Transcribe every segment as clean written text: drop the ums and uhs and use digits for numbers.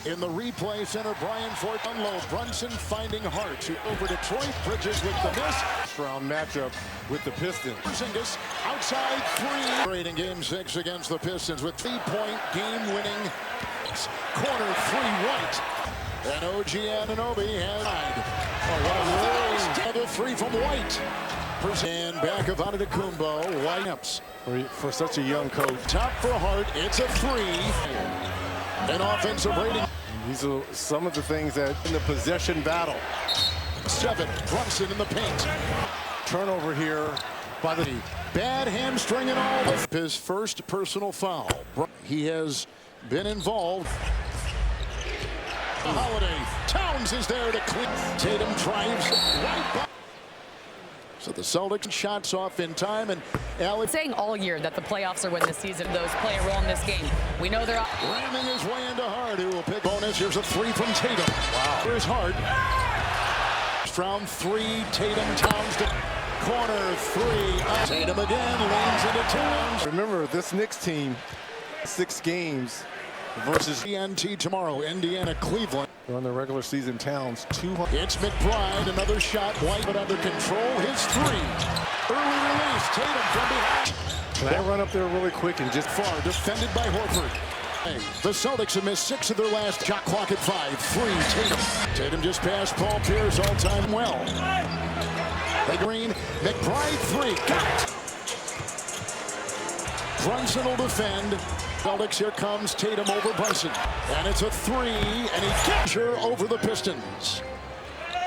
In the replay center, Brian Ford unload. Brunson finding Hart over Detroit. Bridges with the miss. Round matchup with the Pistons. Porzingis outside three. Rating game 6 against the Pistons with 3-point game-winning corner three White. And OG Anunoby has another three from White. And back of Antetokounmpo. White For such a young coach. Top for Hart. It's a three. An offensive rating. These are some of the things that in the possession battle. 7. Brunson in the paint. Turnover here by the bad hamstring and all. His first personal foul. He has been involved. Holiday. Towns is there to clean. Tatum drives right by. So the Celtics shots off in time, and Allen saying all year that the playoffs are when the season those play a role in this game. We know they're ramming his way into Hart, who will pick bonus. Here's a three from Tatum. Wow. Here's Hart. Round 3, Tatum, Towns to corner 3. Tatum again leans into Towns. Remember, this Knicks team, 6 games versus TNT tomorrow. Indiana, Cleveland. On the regular season, Towns 200. It's McBride, another shot. White, but under control. His 3. Early release. Tatum from behind. Can I run up there really quick and just far defended by Horford. The Celtics have missed 6 of their last. Shot clock at 5. 3. Tatum. Tatum just passed Paul Pierce all time well. Hey Green. McBride 3. Got it. Brunson will defend. Celtics, here comes Tatum over Brunson. And it's a 3, and he gets her over the Pistons.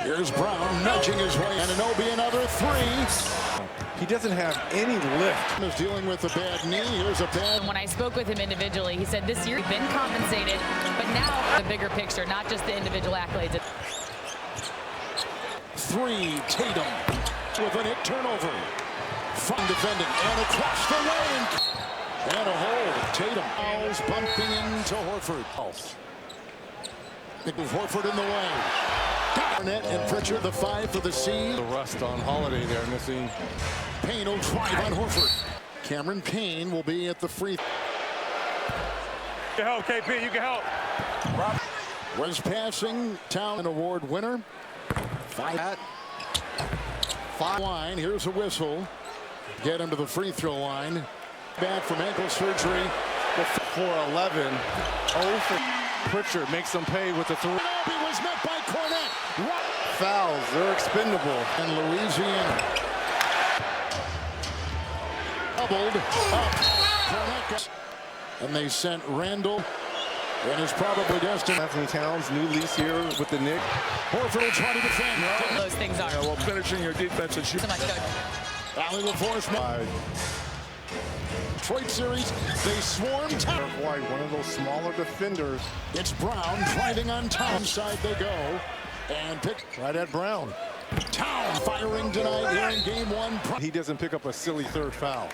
Here's Brown nudging his way. Anunoby another 3. He doesn't have any lift. Is dealing with a bad knee. Here's a bad. When I spoke with him individually, he said this year he's been compensated, but now the bigger picture, not just the individual accolades. 3, Tatum with an hit turnover. Fun defending, and across the lane. And a hold. Tatum fouls bumping into Horford. It was Horford in the way. Garnett and Pritchard, the 5 for the C. The rust on Holiday there, missing. Payne will drive on Horford. Cameron Payne will be at the free. You can help, KP. You can help. Was passing. Town award winner. 5 line. Here's a whistle. Get him to the free throw line. Back from ankle surgery. For 11. Oh, for Pritchard makes them pay with the 3. He was met by Cornette. Fouls, they're expendable. And Louisiana. Doubled up. Cornette. And they sent Randall. And is probably destined. Anthony Towns, new lease here with the Knicks. Horford will try to defend. Those things are. Yeah, well, finishing your defense and shooting. So much good. Allen will force Detroit series, they swarm Town. White, one of those smaller defenders. It's Brown driving on Towns. Side they go. And pick right at Brown. Town firing tonight here in game 1. He doesn't pick up a silly 3rd foul.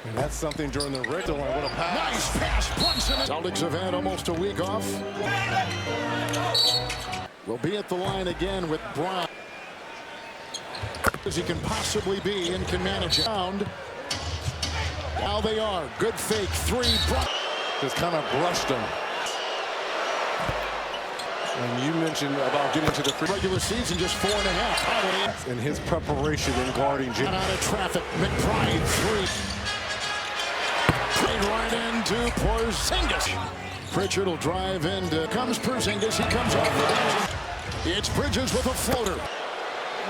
And that's something during the regular one. What a pass. Nice pass, Brunson. Celtics have had almost a week off. Will be at the line again with Brown. As he can possibly be and can manage it. Now they are. Good fake 3. Just kind of brushed him. And you mentioned about getting to the regular season, just 4.5. In his preparation in guarding Jim. Out of traffic. McBride 3. Played right into Porzingis. Pritchard will drive in. Comes Porzingis. He comes off the bench. It's Bridges with a floater.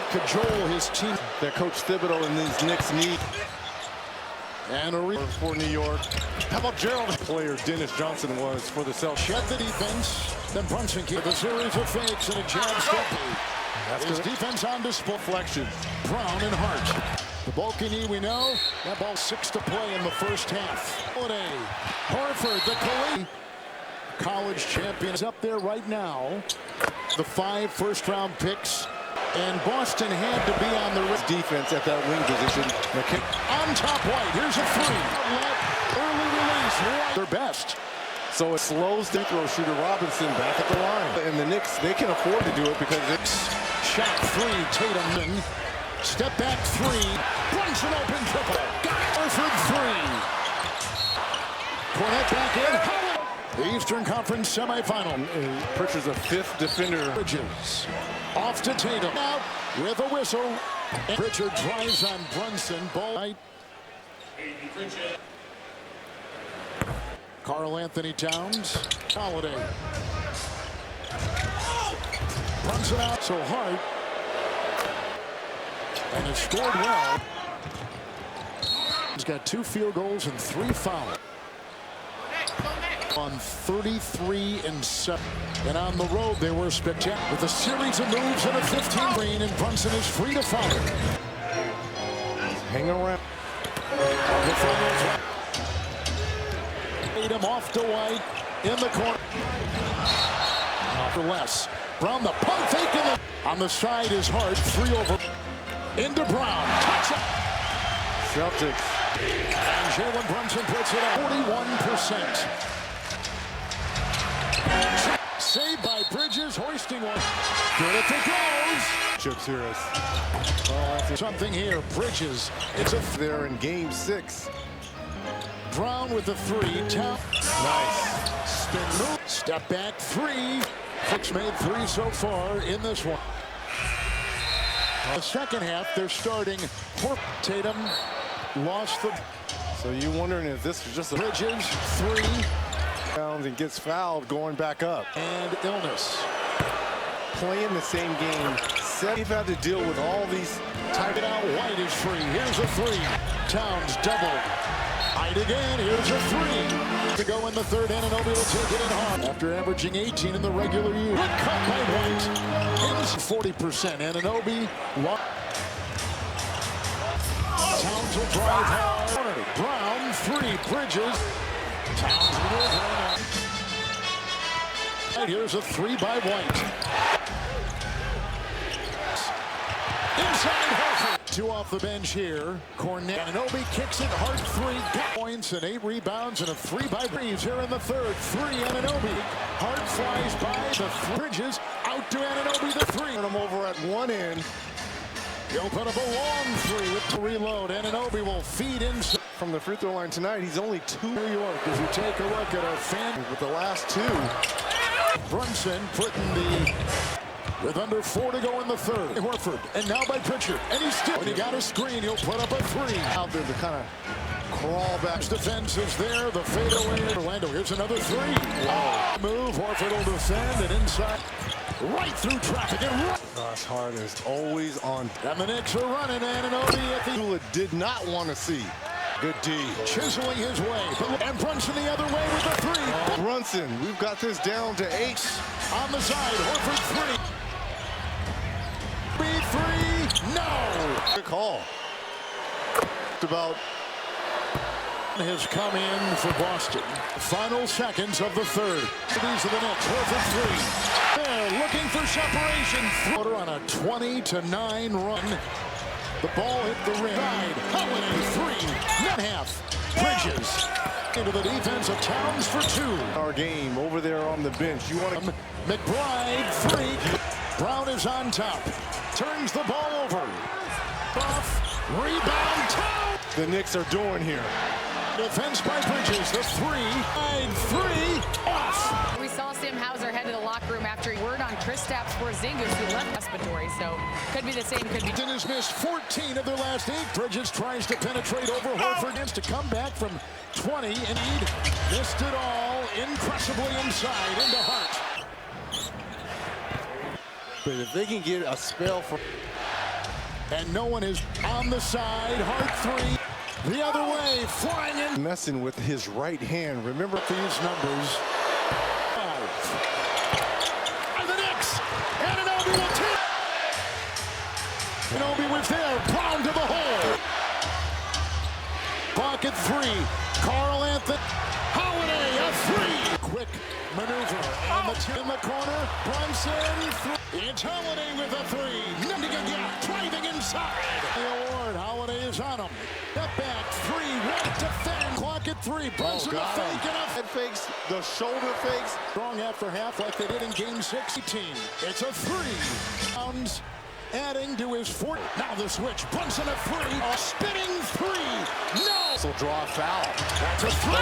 Cajole his team. That Coach Thibodeau and these Knicks need. And for New York. How about Gerald? Player Dennis Johnson was for the Celtics. Shed the defense. Then Brunson keeps a series of fakes and a jab step. His defense on display. Flexion. Brown and Hart. The bulky knee we know. That ball 6 to play in the first half. Holiday. Horford, the college champion, is up there right now. The 5 first-round picks. And Boston had to be on the defense at that wing position. On top, White. Here's a 3. Early release. White. Their best. So it slows the throw shooter Robinson back at the line. And the Knicks, they can afford to do it because it's shot 3. Tatum. Step back 3. Brunson open triple. Horford 3. Cornette back in. The Eastern Conference semifinal. Pritchard's a fifth defender. Bridges off to Tatum. Out with a whistle. And Pritchard drives on Brunson. Ball right. Karl Anthony Towns. Holiday. Brunson out. So hard. And has scored well. He's got 2 field goals and 3 fouls. On 33 and 7. And on the road they were spectacular with a series of moves and a 15 green, and Brunson is free to fire. Hang around. Made him off to White in the corner. For less. Brown the pump fake on the side is hard. 3 over. Into Brown. Touch it. Celtics. And Jalen Brunson puts it at 41%. Saved by Bridges, hoisting one. Good if it goes. Chips here is. Oh, something here. Bridges. It's a There in game 6. Brown with the 3. Tap. Nice. Spin move. Step back 3. Knicks made 3 so far in this one. The second half, they're starting. Tatum lost the. So you wondering if this was just a Bridges 3. and gets fouled going back up. And illness. Playing the same game. They've had to deal with all these. Tied it out. White is free. Here's a 3. Towns doubled. White again. Here's a 3. To go in the third. Anunoby will take it in hard. After averaging 18 in the regular year. Good cut by White. Ins 40%. Anunoby. Towns will drive hard. Brown 3. Bridges. Towns will run. Right, here's a 3 by White. Inside Horford. 2 off the bench here. Cornet. Anunoby kicks it hard. 3 points and 8 rebounds and a 3 by Breeze here in the third. 3 Anunoby. Hard flies by the Bridges. Out to Anunoby the 3. Turn them over at one end. He'll put up a long 3 with the reload. Anunoby will feed in From the free throw line tonight, he's only 2. New York. As you take a look at our fan With the last 2. Brunson putting the with under 4 to go in the third. Horford and now by Pritchard, and he's still. When he got a screen, he'll put up a 3. Out there to kind of crawl back. Defense is there. The fadeaway. Orlando. Here's another 3. Move. Horford will defend and inside. Right through traffic and run. Josh Hart is always on. And the Knicks are running. Anunoby at the. Tula did not want to see. Good D. Chiseling his way. And Brunson the other way with the 3. Brunson, we've got this down to 8. On the side. Horford 3. 3. No. Good call. About has come in for Boston. Final seconds of the third. These are the Knicks. Horford 3. They're looking for separation. Floater on a 20-9 run. The ball hit the rim. Holiday 3. Net half. Bridges into the defense of Towns for 2. our game over there on the bench. You want to. McBride 3. Brown is on top. Turns the ball over. Off. Rebound. Towns. The Knicks are doing here. Defense by Bridges. The 3. 3. Off. We saw Sam Hauser head to the locker room after he word on Kristaps Porzingis, who left respiratory. So could be the same. Could be. Has missed 14 of their last 8. Bridges tries to penetrate over Horford. Has to come back from 20 and Ede missed it all incredibly inside into Hart. But if they can get a spell for. And no one is on the side. Hart 3. The other way, flying in. Messing with his right hand. Remember These numbers. 5. And the Knicks. Anunoby will tip. Anunoby was there. Brown to the hole. Pocket 3. Karl Anthony. Holiday a 3. Quick maneuver. And the 2 in the corner. Brunson 3. It's Holiday with a 3. Nothing again. Driving inside. The award. Holiday is on him. Step back. 3. Right defend. Clock at 3. Brunson the fake and a head fakes, the shoulder fakes. strong after half like they did in game 16. It's a 3. Towns adding to his 4. Now the switch. Brunson a 3. A spinning 3. No. This will draw a foul. That's a 3.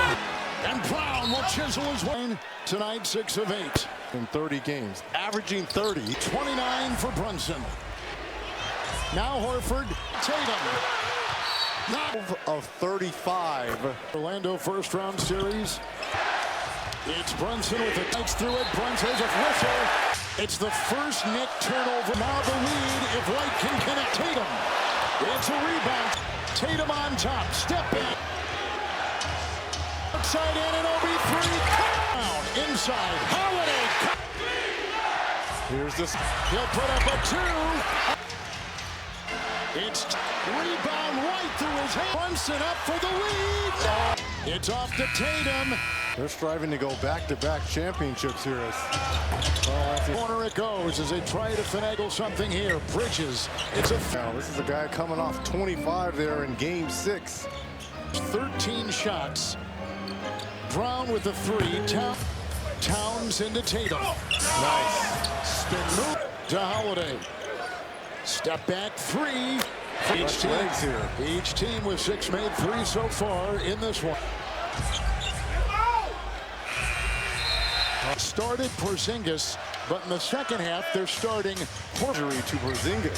And Brown will chisel his way. Tonight, 6 of 8. In 30 games, averaging 30. 29 for Brunson. Now Horford, Tatum. 12 of 35. Orlando first-round series. It's Brunson with the knights through it. Brunson has a whistle. It's the first Knick turnover. Now the lead if White can connect. Tatum. It's a rebound. Tatum on top. Step back. Outside Anunoby 3. Down. Inside. Holiday. Here's this. He'll put up a 2. It's rebound White through his hand. Brunson up for the lead. It's off to Tatum. They're striving to go back-to-back championships here. Corner it goes as they try to finagle something here. Bridges. It's a Now, this is a guy coming off 25 there in game 6. 13 shots. Brown with the 3. Towns into Tatum. Nice. Spin move to Holiday. Step back 3. Each team with 6 made 3 so far in this one. Started Porzingis, but in the second half they're starting Injury to Porzingis.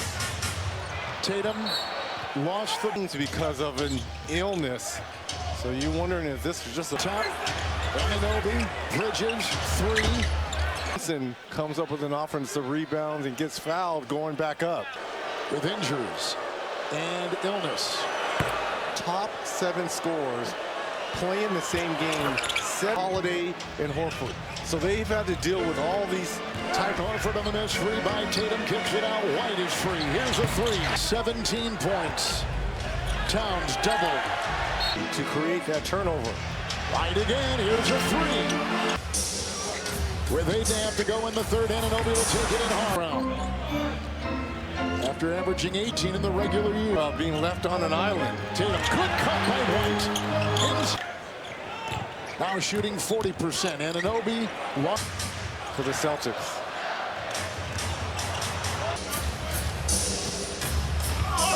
Tatum lost the Things because of an illness. So you're wondering if this is just a top. Anunoby, Bridges 3. Brunson comes up with an offensive rebound and gets fouled going back up. With injuries and illness. Top 7 scores playing the same game. Holiday and Horford. So they've had to deal with all these Type Horford on the miss. Free by Tatum. Kicks it out. White is free. Here's a 3. 17 points. Towns doubled to create that turnover. White again. Here's a 3. With 8 to have to go in the third, Anunoby will take it in hard round. After averaging 18 in the regular year. Being left on an island. Tatum, good cut by White. Now shooting 40%. Anunoby For the Celtics.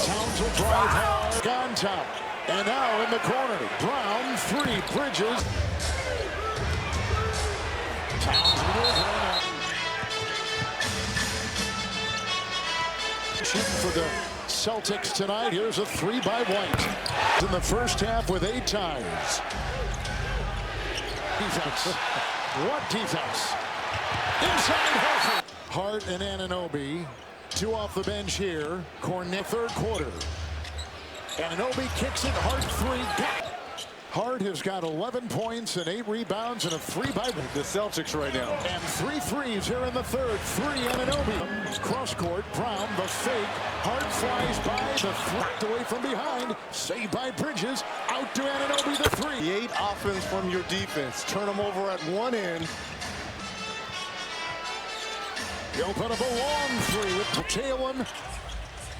Towns will drive hard. On top. And now in the corner. Brown, 3. Bridges. Towns will run. For the Celtics tonight. Here's a 3 by White. In the first half with 8 ties. Defense. What defense? Inside Horford. Hart and Anunoby. 2 off the bench here. Cornet third quarter. Anunoby kicks it. Hart 3. Hart has got 11 points and 8 rebounds and a 3 by the Celtics right now. And 3 threes here in the third. 3 Anunoby. Cross court. Brown the fake. Hart flies by. The flacked away from behind. Saved by Bridges. Out to Anunoby the 3. Create offense from your defense. Turn them over at one end. He'll put up a long 3 with Tatum.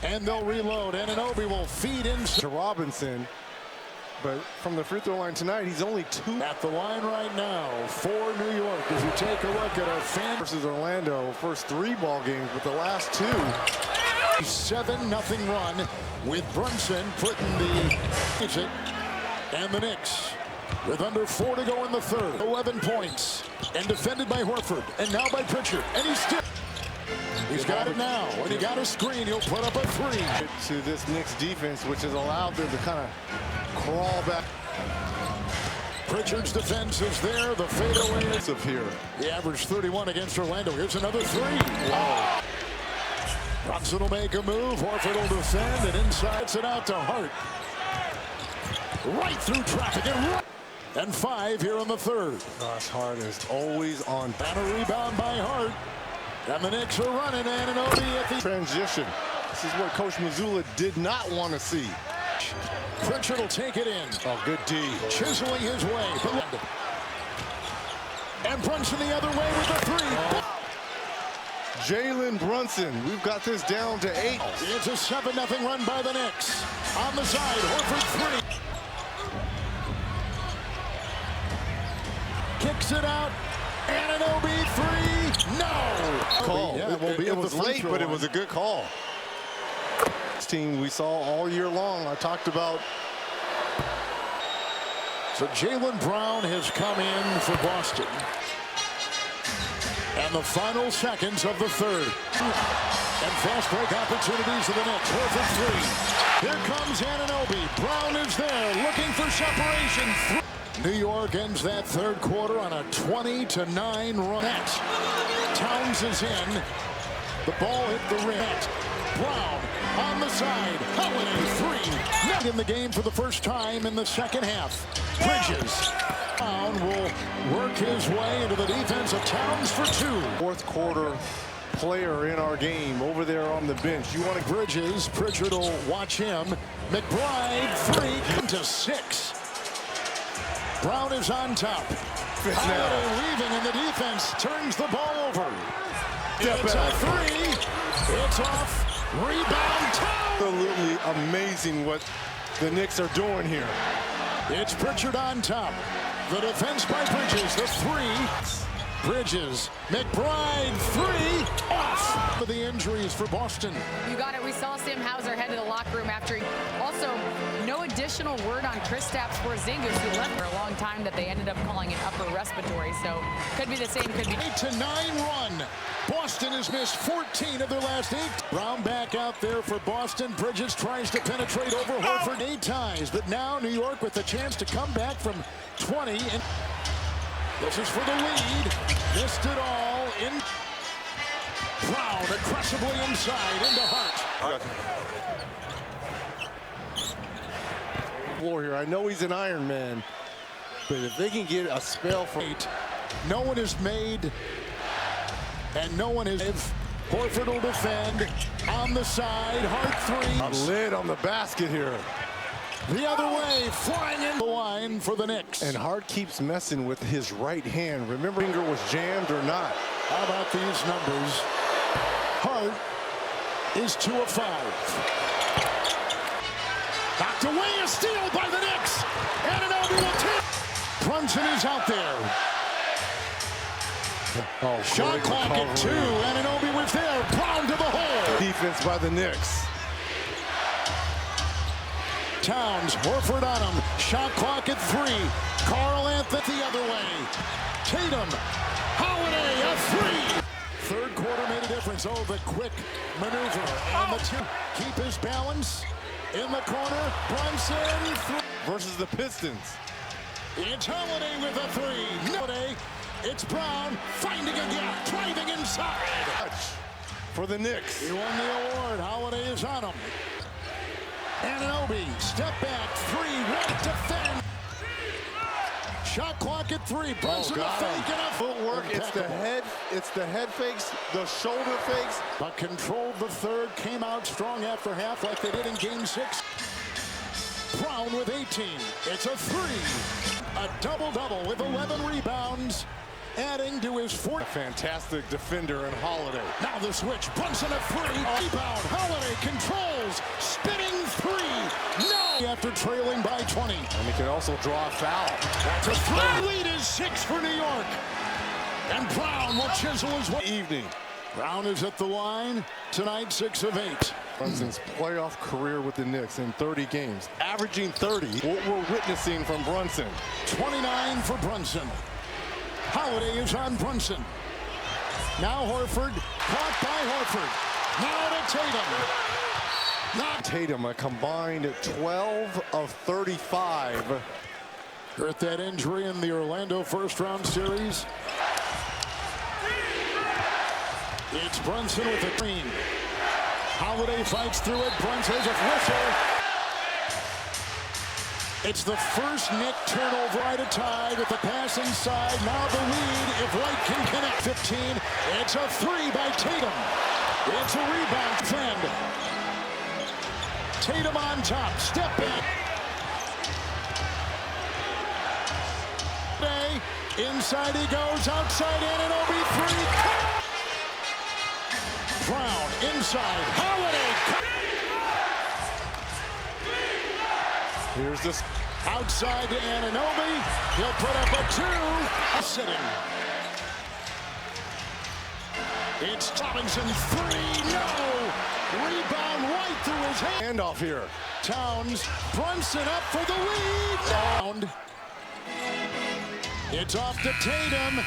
And they'll reload. Anunoby will feed in to Robinson. But from the free throw line tonight, he's only 2 at the line right now for New York. As you take a look at our fan versus Orlando, first 3 ball games, but the last 2. 7-0 run with Brunson putting the exit. And the Knicks with under 4 to go in the third. 11 points and defended by Horford and now by Pritchard. And he's got it now. When he got a screen, he'll put up a 3. To this Knicks defense, which has allowed them to kind of crawl back. Pritchard's defense is there. The fadeaway is of here. He averaged 31 against Orlando. Here's another 3. Wow. Brunson will make a move. Horford will defend, and inside it out to Hart. Right through traffic and 5 here in the third. Gosh, Hart is always on. And a rebound by Hart. And the Knicks are running. Anunoby at the transition. This is what Coach Mazzulla did not want to see. Pritchard will take it in. Oh, good D. Chiseling his way. And Brunson the other way with the 3. Jalen Brunson. We've got this down to 8. It's a 7-0 run by the Knicks. On the side, Horford 3. Kicks it out. Anunoby 3. No. Call. Yeah, it was late, but it was a good call. This team we saw all year long. I talked about So Jaylen Brown has come in for Boston. And the final seconds of the third. And fast break opportunities of the Knicks. Horford three. Here comes Anunoby. Brown is there looking for separation. New York ends that third quarter on a 20-9 run. Towns is in. The ball hit the rim. Brown on the side. Holiday three. Not in the game for the first time in the second half. Bridges. Brown will work his way into the defense of Towns for two. Fourth quarter player in our game over there on the bench. You want to Bridges. Pritchard will watch him. McBride three into six. Brown is on top. Holiday leaving, and the defense turns the ball over. It's a three. It's off. Rebound. Absolutely amazing what the Knicks are doing here. It's Pritchard on top. The defense by Bridges. The three. Bridges. McBride three. Off. For the injuries for Boston. You got it. We saw Sam Hauser head to the locker room after he also no additional word on Kristaps Porzingis, who left for a long time, that they ended up calling an upper respiratory. So could be the same. Could be 8-9 run. Boston has missed 14 of their last 8. Brown back out there for Boston. Bridges tries to penetrate over Horford 8 times, but now New York with the chance to come back from 20. And this is for the lead. Missed it all in. Brown aggressively inside into Hart. Floor here. I know he's an Iron Man, but if they can get a spell for 8, no one is made, and no one is. Horford will defend on the side. Hart three. a lid on the basket here. The other way, flying in the line for the Knicks. And Hart keeps messing with his right hand. Remember, finger was jammed or not. How about these numbers? Hart is 2 of 5. Knocked away, a steal by the Knicks. Anunoby will tip. Brunson is out there. Oh, Shot clock at 2. Anunoby was there. Brown to the hole. Defense by the Knicks. Towns, Horford on him. Shot clock at 3. Carl Anthony the other way. Tatum, Holiday, a 3. Third quarter made a difference. Oh, the quick maneuver. And the two keep his balance. In the corner, Brunson. Versus the Pistons. It's Holiday with a 3. Holiday, it's Brown finding a gap, driving inside. For the Knicks. He won the award. Holiday is on him. Anunoby, step back, 3, right defend. Shot clock at 3. Brunson a fake and a footwork. It's the head fakes, the shoulder fakes. But controlled the third, came out strong after half like they did in game 6. Brown with 18. It's a 3. A double-double with 11 rebounds, adding to his 4th. Fantastic defender in Holiday. Now the switch. Brunson a 3. Rebound. Holiday controls. Spinning 3. No! After trailing by 20. And he can also draw a foul. That's a 3. Lead is 6 for New York. And Brown will chisel his way. Evening. Brown is at the line tonight, 6 of 8. Brunson's playoff career with the Knicks in 30 games, averaging 30. What we're witnessing from Brunson. 29 for Brunson. Holiday is on Brunson. Now Horford, caught by Horford. Now to Tatum. Tatum, a combined 12 of 35. Hurt that injury in the Orlando first-round series. It's Brunson with a green. Holiday fights through it. Brunson has a whistle. It's the first Knick turnover right at tie with the pass inside. Now the lead if White can connect. 15. It's a 3 by Tatum. It's a rebound. Defend. Tatum on top. Step back. Inside he goes. Outside Anunoby. 3. Brown inside. Holiday. Here's this. Outside to Anunoby. He'll put up a 2. Sitting. It's Robinson. 3. No. Rebound right through his hand. Handoff here. Towns. Brunson up for the lead. Down. It's off to Tatum.